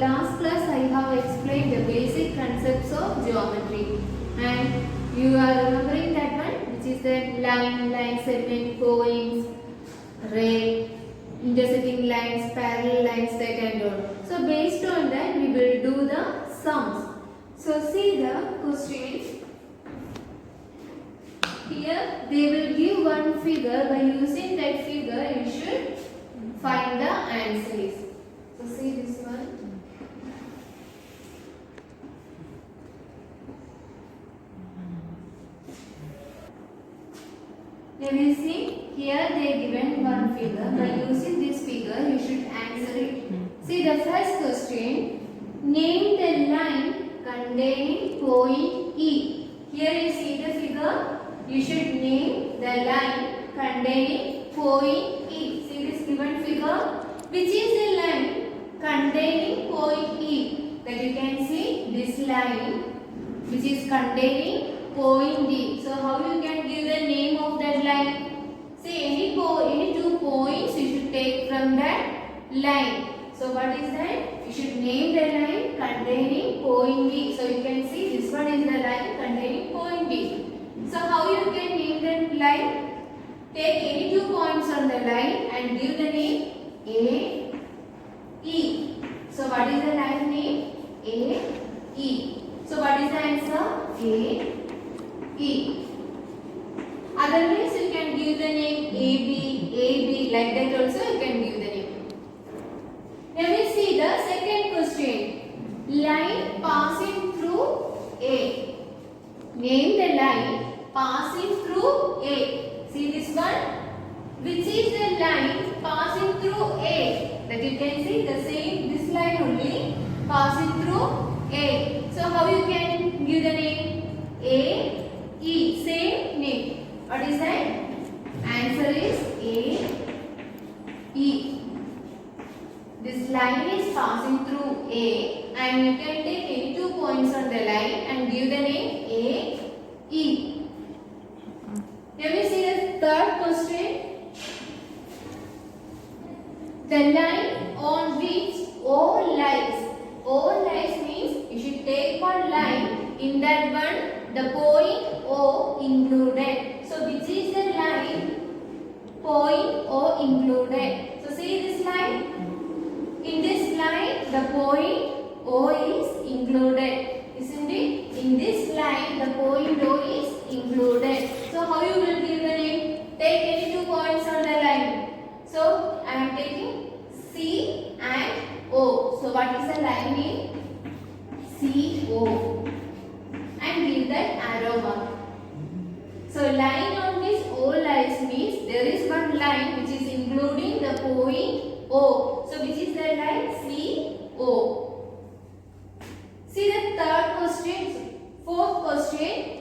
last class I have explained the basic concepts of geometry, and you are remembering that one, which is the line segment, points, ray, intersecting lines, parallel lines, that and all. So based on that we will do the sums. So see the question. Here they will give one figure. By using that figure you should find the answers. So see this one. Let me see. Here they given one figure. By using this figure you should answer it. See the first question. Name the line containing point E. Here you see the figure. You should name the line containing point E. See this given figure. Which is the line containing point E? That you can see this line which is containing point E. So how you can give the name of that line? See any 2 points you should take from that line. So what is that? You should name the line containing point B. So you can see this one is the line containing point B. So how you can name that line? Take any 2 points on the line and give the name A, E. So what is the line name? A, E. So what is the answer? A, E. Otherwise you can give the name AB, like that also you can give the name. Let me see the second question. Line passing through A. Name the line passing through A. See this one? Which is the line passing through A? That you can see the same, this line only passing through A. So how you can give the name? A, E. Same name. What is that? Answer is A, E. This line is passing through A and you can take any 2 points on the line and give the name A, E. Let me see the third question. The line on which O lies. O lies means you should take one line, in that one the point O included. So which is the line? Point O included. So see this line. In this line the point O is included. Isn't it? In this line the point O is included. So how you will give the name? Take any 2 points on the line. So I am taking C and O. So what is the line name? CO. And give that arrow mark. So line on which O lies means there is one line which is including the point O. So which is the line? CO. See the third question. Fourth question.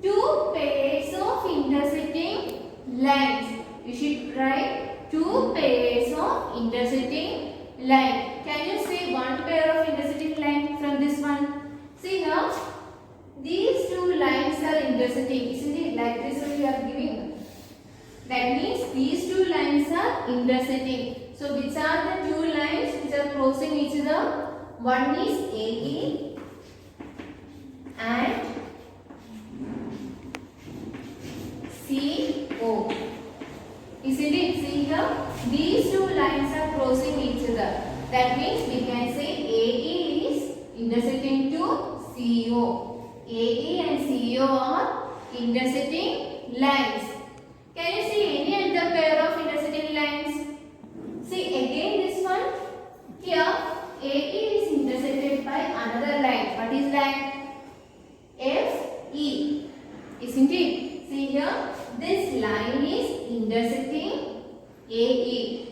2 pairs of intersecting lines. You should write 2 pairs of intersecting line. Can you say one pair of intersecting line from this one? See now, these 2 lines are intersecting. Isn't it? Like this we are giving. That means these 2 lines are intersecting. So which are the 2 lines which are crossing each other? One is AE and CO. Isn't it? See here, these 2 lines are crossing each other. That means we can say AE is intersecting to CO. AE and CO are intersecting lines. Can you see any other pair of intersecting lines? See again this one. Here AE is intersected by another line. What is that? FE. Isn't it? See here, this line is intersecting AE.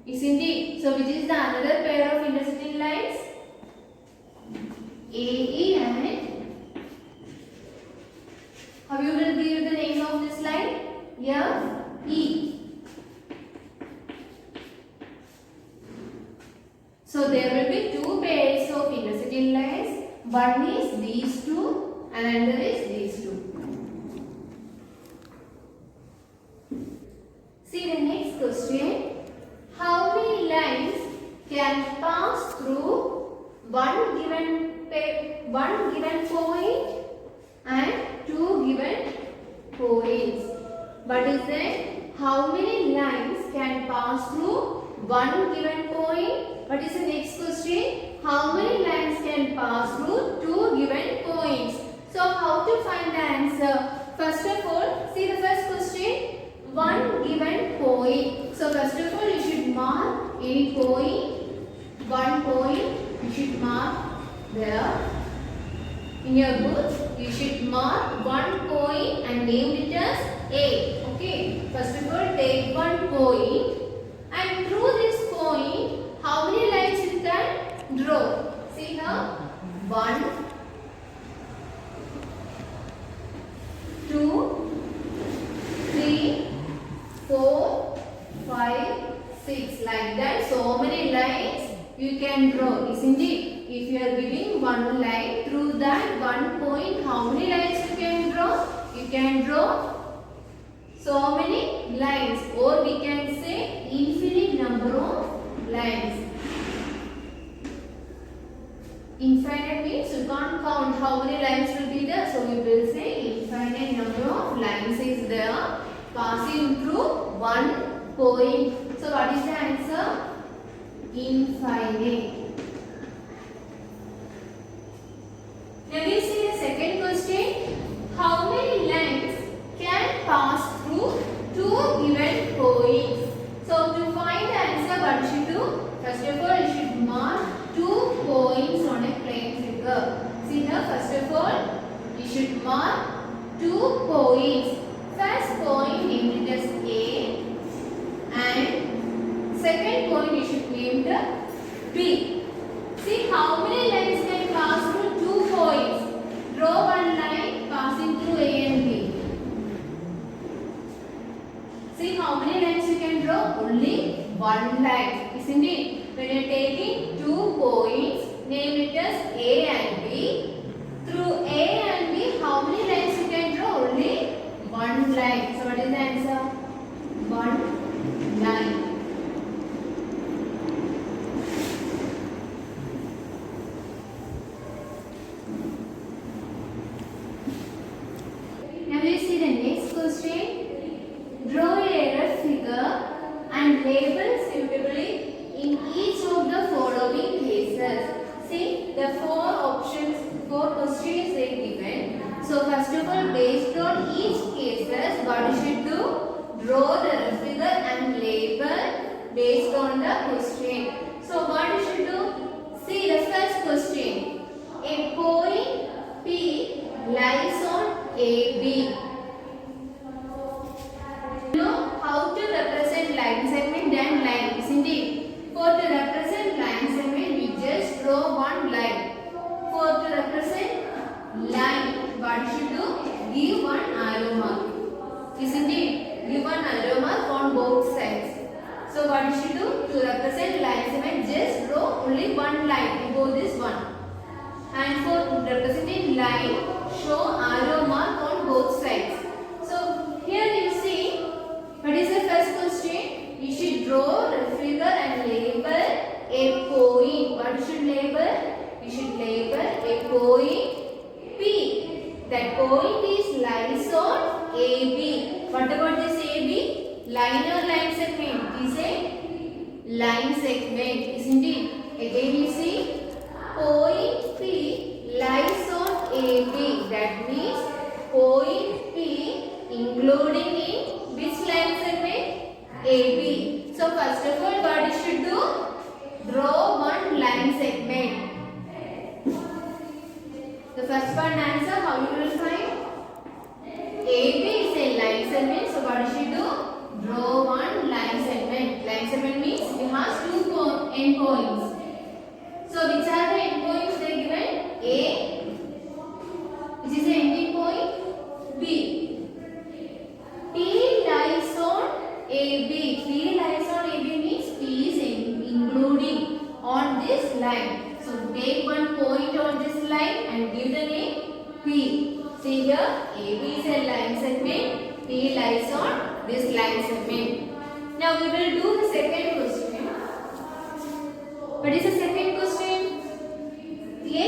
Isn't it? So which is the another pair of intersecting lines? AE and how you will give the name of this line? FE. So there will be 2 pairs of intersecting lines. One is these 2 and another is these 2. See the next question. How many lines can pass through one given point and two given points. What is that? How many lines can pass through one given point? What is the next question? How many lines can pass through two given points? So how to find the answer? First of all, see the first question. One given point. So first of all, you should mark any point. One point you should mark there. In your book, you should mark one point and name it as A. Okay. First of all, take one point and through this point, how many lines you can draw? See here, 1, 2, 3, 4, 5, 6. Like that, so many lines you can draw, isn't it? If you are giving one line, through that one point, how many lines you can draw? You can draw so many lines, or we can say infinite number of lines. Infinite means you can't count how many lines will be there, so we will say infinite number of lines is there passing through one point. So what is the answer? Infinite. Now we see the second question. How many lines can pass through two given points? So to find the answer, what you should do? First of all, you should mark 2 points on a plane figure. See here, first of all, you should mark 2 points. First point named it as A, and second point you should name the B. See how many lines can pass through 2 points. Draw one line passing through A and B. See how many lines you can draw? Only one line, isn't it? When you are taking 2 points, name it as A and B. Through A and B, how many lines you can draw? Only one line. So what is the answer? One line. Now we see the next question. Draw a rough figure and label suitably in each of the following cases. See the 4 questions are given. So first of all, based on each cases, what you should do? Draw the rough figure and label based on the question. So what you should do? See the first question. A point P lies on AB. You know how to represent line segment and line, isn't it? For to represent line segment, we just draw one line. For to represent line, what you should do? Give one arrow mark, isn't it? Give one arrow mark on both sides. So what you should do? To represent line segment, just draw only one line above this one. And for representing line, show arrow mark on both sides. So here you see, what is the first question? You should draw the figure and label a point. What you should label? You should label a point P. That point is lies on AB. What about this AB? Line or line segment? It is a line segment, isn't it? Again you see, point P lies on AB. That means point P including in which line segment? AB. So first of all, what you should do? Draw one line segment. The first one answer, how you will find? AB is a line segment. So what you should do? Draw one line segment. Line segment means it has 2 endpoints. So which are the endpoints they given? A, which is the ending point, B. P lies on AB. P lies on AB means P is including on this line. So take one point on this line and give the name P. See here, AB is a line segment. P lies on this line segment. Now we will do the second question. What is the second question? A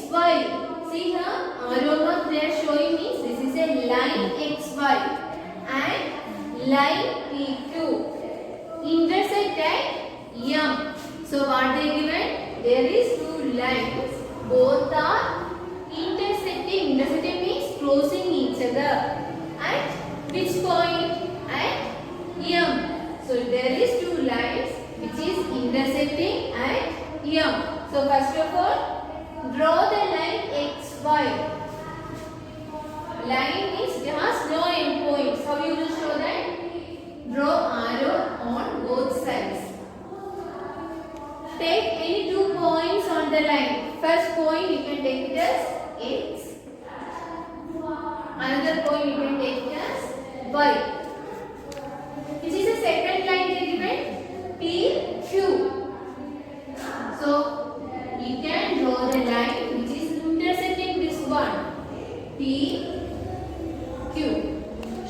XY. See here, arrow mark they are showing means this is a line XY and line PQ intersect at M. So what they given? There is two lines. Both are intersecting. Intersecting means crossing each other. At which point? At M. So there is two lines which is intersecting at M. So first of all, draw the line XY. Line means it has no endpoints. How you will show that? Draw arrow on both sides. Take any 2 points on the line. First point you can take it as X. Another point you can take it as Y. Which is the second line they given? PQ. So you can draw the line which is intersecting this one. PQ.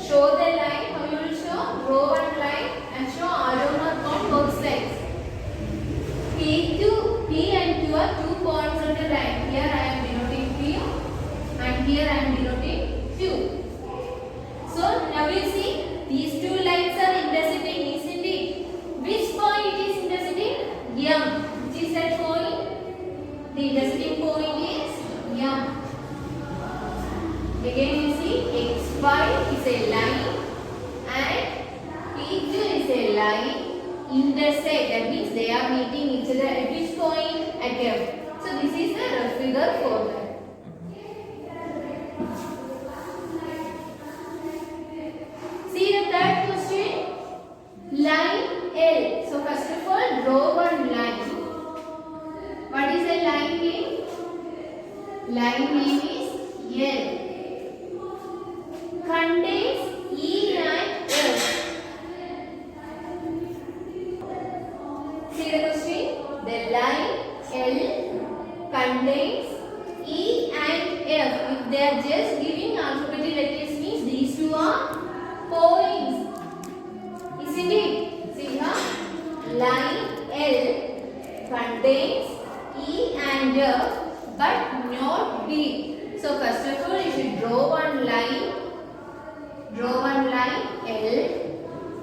Show the line. How you will show? Draw one line and show arrow mark on both sides. PQ, P and Q are 2 points on the line. Here I am denoting P and here I am denoting Q. So now you see these two lines are intersecting, isn't it? Which point it is intersecting? M. Which is that point? The intersecting point is M. Again you see XY is a line and PQ is a line. Intersect, that means they are meeting each other at which point? At M. So this is the rough figure for that. See the third question. Line L. So first of all, draw one line. What is the line name? Line name is L. Contains E and F. See the question? The line L contains E and F. If they are just giving alphabetic letters means these two are points. Isn't it? See here. Line L contains E and F but not B. So first of all you should draw one line. Draw one line L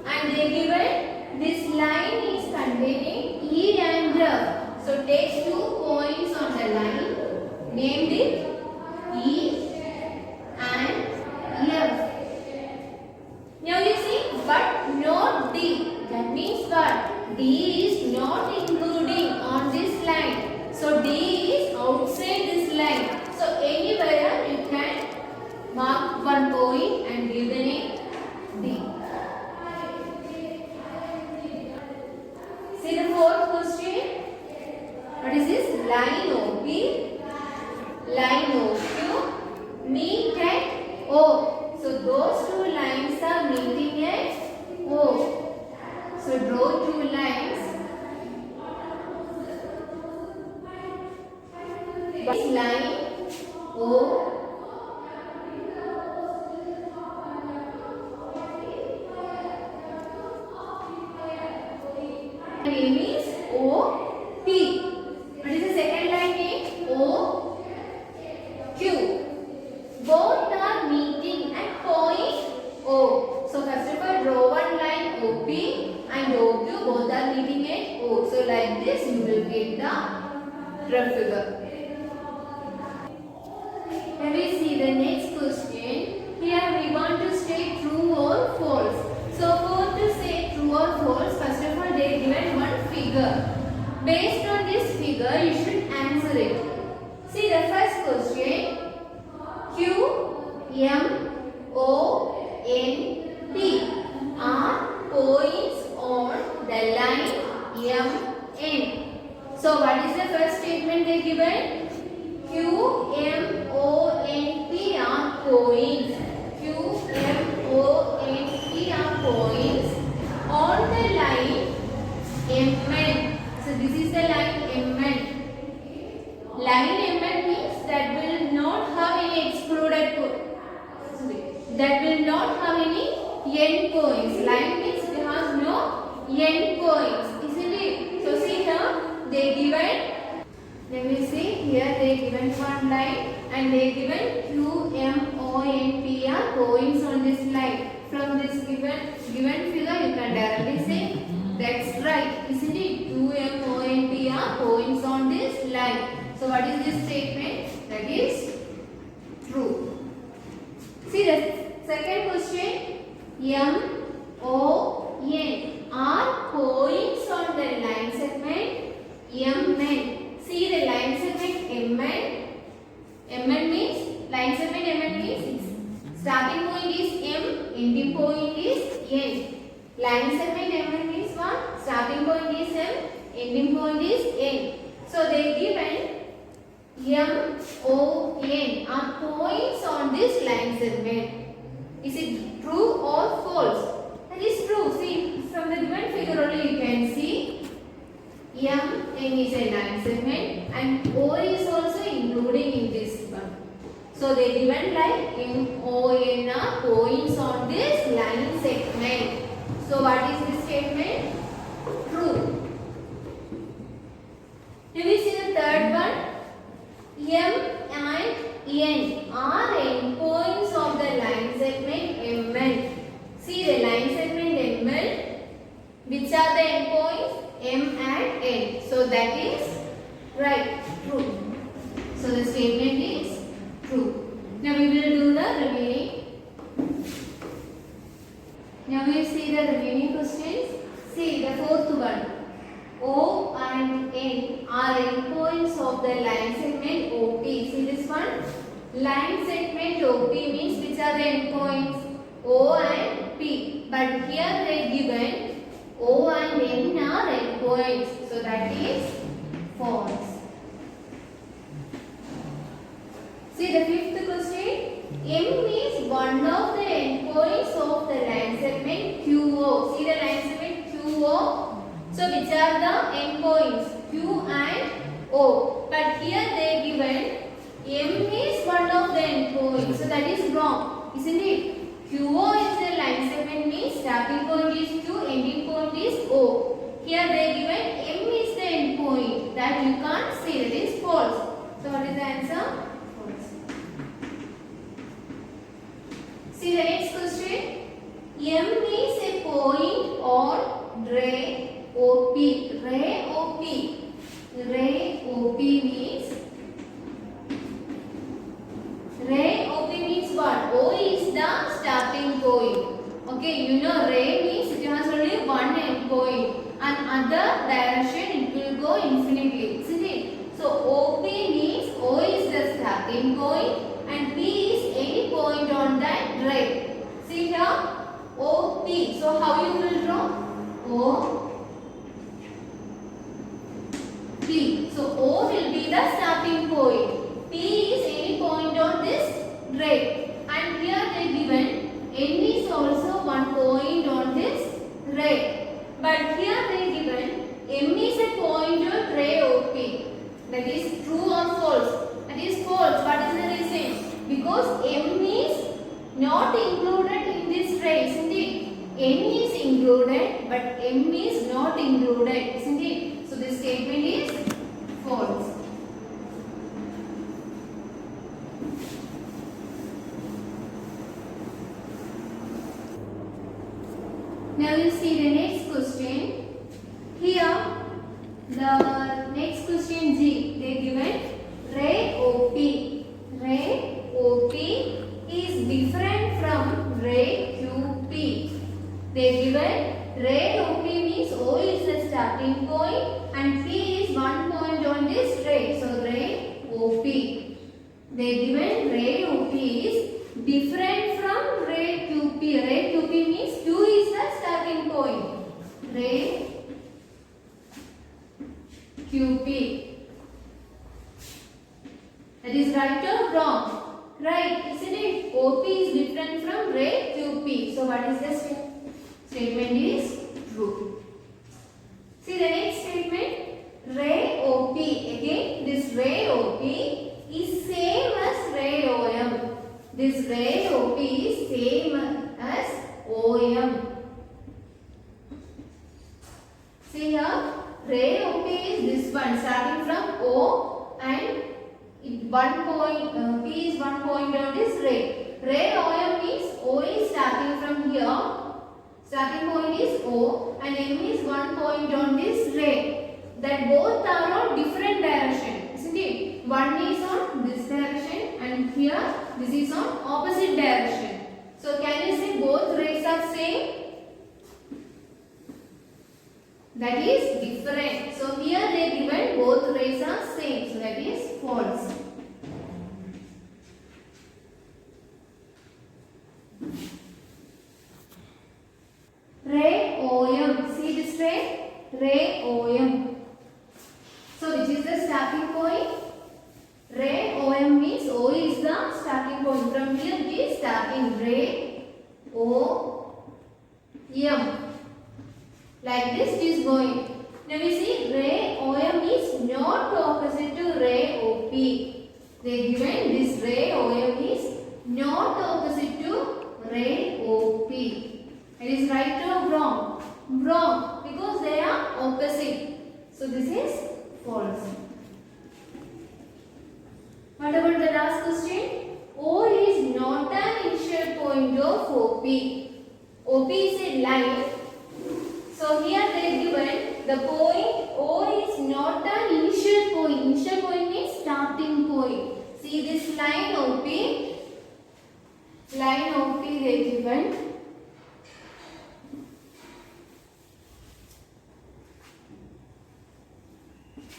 and they given this line is containing E and F. So take 2 points on the line. Named it E and F. Now you see, but not D. That means what? D is not including on this line. So D is outside this line. So anywhere you can mark 1 point and give the name D. See the fourth question. What is this? Line OP, line OQ meet at O. So those two lines are meeting at O. So draw 2 lines. This line O. Name is OP. What is the second line name? OQ. Both are meeting at point O. So first of all draw one line OP and OQ. Both are meeting at O. So like this you will get the rough figure. Now we see the next question. Here we want to state true or false. So for to say true or false, first of all they given one figure. Based on this figure you should answer it. See the first question. Q, M, O, N, P are points on the line M, N. So what is the first statement they given? Q, M, O, N, P are points. Q, M, O, N, P are points on the line MN. So this is the line MN. Line MN means that will not have any excluded point. That will not have any end points. Line means it has no end points, isn't it? So see here they given. Let me see here they given given one line and they given Q, M, O, N, P are points on this line. From this given figure you can directly say that's right, isn't it? Q, M, O, N, P are points on this line. So what is this statement? That is true. See the second question. M, O, N are points on the line segment MN. See the line segment MN. MN means line segment MN means starting point is M, ending point is N. Line segment MN means what? Starting point is M, ending point is N. So they given M, O, N are points on this line segment. Is it true or false? That is true. See, from the given figure only you can see M, N is a line segment and O is also including in this one. So they given like M, O, N are points on this line segment. So what is this statement? True. Do we see the third one? M and N are endpoints of the line segment MN. See the line segment MN. Which are the endpoints? M and N. So that is right, true. So the statement is true. Now we will do the remaining. Now we will see the remaining questions. See the fourth one. O and N are endpoints of the line segment OP. See this one? Line segment OP means which are the endpoints? O and P. But here they given O and N are endpoints. So that is false. See the fifth question. M is one of the endpoints of the line segment QO. See the line segment QO. So which are the endpoints? Q and O. But here they given M is one of the endpoints. So that is wrong, isn't it? QO is the line segment means starting point is Q, ending point is O. Here they given M is the endpoint. That you can't say, that is false. So what is the answer? False. See the next question. M is a point on ray OP. Ray OP. Ray OP means what? O is the starting point. Okay, you know ray means it has only one end point and other direction it will go infinitely, isn't it? So OP means O is the starting point and P is any point on that ray. See here OP. So how you will draw? O P. So O will be the starting point. P is any point on this ray. And here they given N is also one point on this ray. But here they given M is a point on ray OP. That is true or false? That is false. What is the reason? Because M is not included in this ray, isn't it? N is included but M is not included, isn't it? So this statement is false. Now you see the next question. Here the next question G. They given ray OP. Ray OP is different from ray QP. They given ray OP means O is the starting point and P is one point on this ray. So ray OP. They given ray OP is different from ray QP. Ray QP means Q is the starting point. Ray QP. That is right or wrong? Right, isn't it? OP is different from ray QP. So what is the statement is true. See the next statement. Ray OP. Again, this ray OP is same as ray OM. This ray OP is same as OM. See here, ray OP is this one starting from O and one point, P is one point on this ray. Ray OM means O is starting from here. Starting point is O and M is one point on this ray. That both are on different direction, isn't it? One is on this direction and here this is on opposite direction. So can you say both rays are same? That is different. So here they given both rays are same. So that is false. Ray OM. See this ray? Ray OM. So which is the starting point? Ray OM means O is the starting point. From here it is starting. Ray OM. Like this it is going. Now we see ray OM is not opposite to ray OP. They given this ray OM is not opposite to ray OP. It is right or wrong? Wrong, because they are opposite. So this is false. What about the last question? O is not an initial point of OP. OP is a line. So here they given the point O is not an initial point. Initial point means starting point. See this line OP. Line OP they given.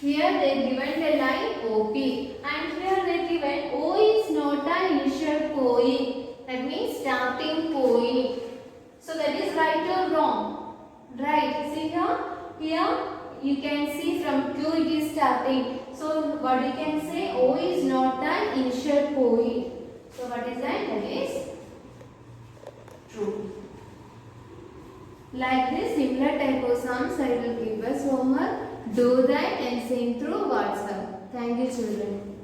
Here they given the line OP and here they given O is not an initial point. That means starting point. So that is right or wrong? Right. See here? Here you can see from Q it is starting. So what you can say? O is not an initial point. So what is that? That is true. Like this similar type of sums I will give us homework. Do that and send through WhatsApp. Thank you children.